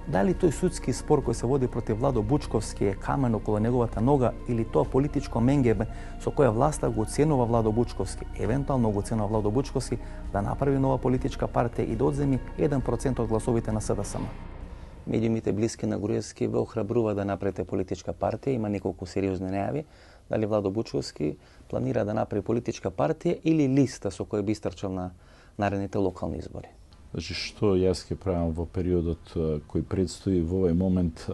Дали тој судски спор кој се води против Владо Бучковски е камен околу неговата нога или тоа политичко менгеме со кое власта го оценува Владо Бучковски, евентуално го оценува Владо Бучковски да направи нова политичка партија и да одземи 1% од гласовите на СДСМ. Медиумите блиски на Груевски ве охрабрува да направите политичка партија, има неколку сериозни најави. Дали Владо Бучковски планира да направи политичка партија или листа со која би истрчал на наредните локални избори? Значи, што јас ќе правам во периодот кој предстои во овој момент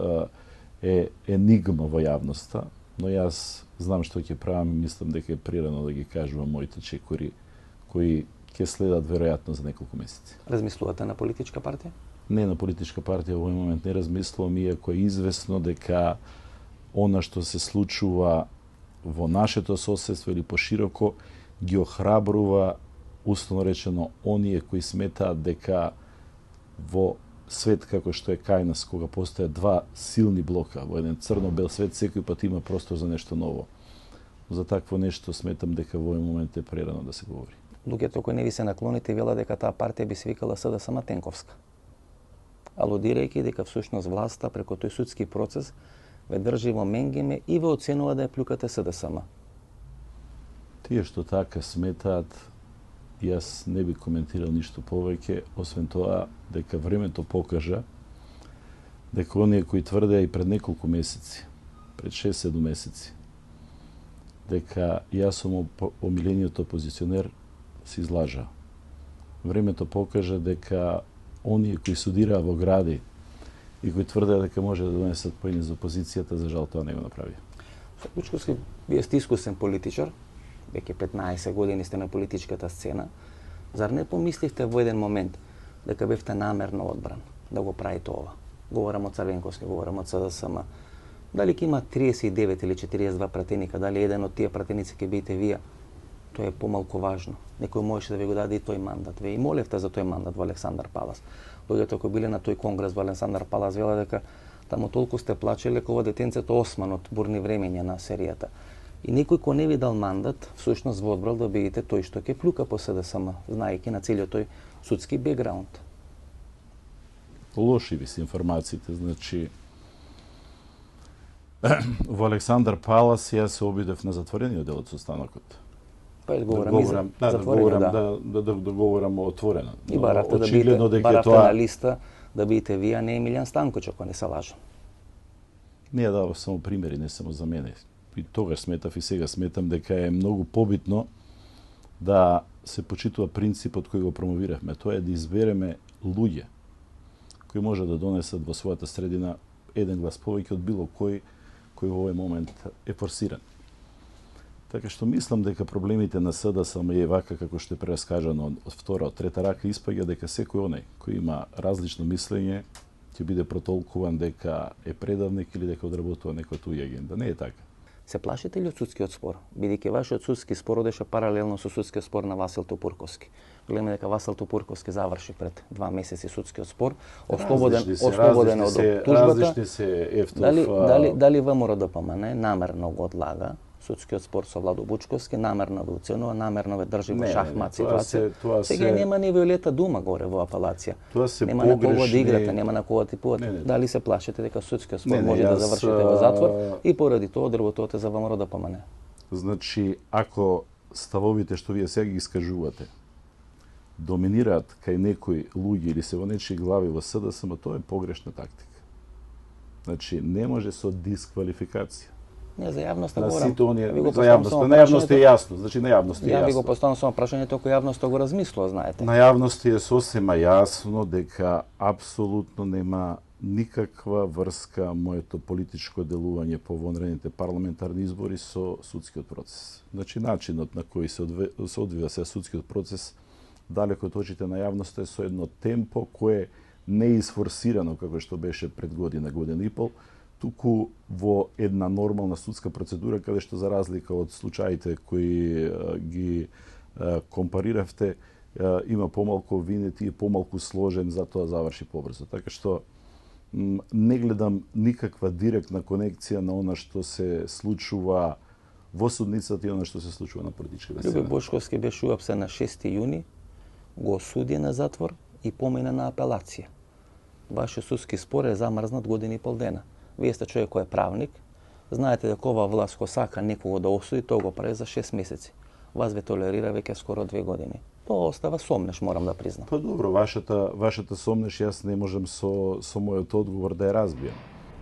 е енигма во јавноста, но јас знам што ќе правам и мислам дека е прирано да ги кажувам моите чекори кои ќе следат веројатно за неколку месеци. Размислувате на политичка партија? Не на политичка партија во овој момент не размислувам, иако е известно дека она што се случува во нашето соседство или пошироко ги охрабрува условно речено оние кои сметаат дека во свет како што е кај нас, кога постојат два силни блока, во еден црно-бел свет, секој пат има простор за нешто ново. За такво нешто сметам дека во овој момент е прерано да се говори. Луѓето кои не ви се наклоните велат дека таа партија би се викала СДСМ Тенковска, алудирајќи дека всушност власта преку тој судски процес ве држи во менгеме и ве оценува да ја плюкате СДСМ. Тие што така сметаат, јас не би коментирал ништо повеќе, освен тоа дека времето покажа дека оние кои тврдеа и пред неколку месеци, пред 6-7 месеци, дека јас сум омилениот опозиционер, се излажа. Времето покажа дека оние кои судираа во гради и кои тврдеа дека може да донесат поени за опозицијата, за жал тоа не го направи. Бучковски, вие сте искусен политичар, веќе 15 години сте на политичката сцена. Зар не помисливте во еден момент дека бевте намерно одбран да го правите ова? Говорам од Црвенковски, говорам од СДСМ. Дали ќе има 39 или 42 пратеника, дали еден од тие пратеници ќе бидете вие, тоа е помалку важно. Некој можеше да ви го даде и тој мандат. Ве и молевте за тој мандат во Александар Палас. Луѓето кои биле на тој конгрес во Александар Палас вела дека таму толку сте плачеле како детенцето Осман од бурни времења на серијата. И некој кој не ви дал мандат, всушност во одбрал да бидете тој што ќе плюка по СДСМ, знаејќи на целиот тој судски бекграунд. Лоши ви се информациите, значи во Александар Палас јас се обидев на затворениот дел од состанокот. Па говорам да говорам отворено. И баравте да бидете тоа на листа да бидете вие, а не Емилијан Станкоvić, ако не се лажам. Не ја давав само примери, не само за мене. И тогаш сметав и сега сметам дека е многу побитно да се почитува принципот кој го промовиравме. Тоа е да избереме луѓе кои може да донесат во својата средина еден глас повеќе од било кој во овој момент е форсиран. Така што мислам дека проблемите на СДСМ е вака како што е прераскажано од втора, од трета рака, испаѓа дека секој оној кој има различно мислење ќе биде протолкуван дека е предавник или дека одработува некоја туја агенда. Не е така. Се плашите ли од судскиот спор? Бидејќи вашиот судски спор одеше паралелно со судскиот спор на Васил Тупурковски. Гледаме дека Васил Тупурковски заврши пред 2 месеци судскиот спор, ослободен од оптужбата. Дали ВМРО-ДПМН намерно го одлага судскиот спор со Владо Бучковски, намерно ве оценува, намерно ве држи во шахмат ситуација. Сега нема ни Виолета Дума горе во апелација. Нема на кого да играте, нема на кого да типувате. Дали се плашите дека судскиот спор може да завршите во затвор и поради тоа одработувате за ВМРО-ДПМН? Значи, ако ставовите што вие сега ги искажувате доминираат кај некои луѓе или се во нечии глави во СДСМ, тоа е погрешна тактика. Значи, не може со дисквалификација. Не, за јавноста говорам. За јавноста е јасно, значи на јавноста е јасно. Ја ви го поставам само прашањето ако јавноста го размислува, знаете. На јавноста е сосема јасно дека апсолутно нема никаква врска моето политичко делување по вонредните парламентарни избори со судскиот процес. Значи, начинот на кој се одвива се судскиот процес далеко од очите на јавноста е со едно темпо кое не е изфорсирано како што беше пред година и пол, туку во една нормална судска процедура, каде што за разлика од случаите кои ги компариравте, има помалку винети и помалку сложен, затоа заврши побрзо. Така што не гледам никаква директна конекција на она што се случува во судницата и она што се случува на политичката сцена. Љубе Бошковски беше уапсен на 6 јуни, го осуди на затвор и помина на апелација. Вашиот судски спор е замрзнат година и пол дена. Вие сте човек кој е правник, знаете дека ова власт кој сака некого да осуди, тоа го прави за 6 месеци. Вас ве толерира веќе скоро 2 години. Тоа остава сомнеш, морам да признам. Па добро, вашата сомнеш јас не можам со мојот одговор да ја разбијам.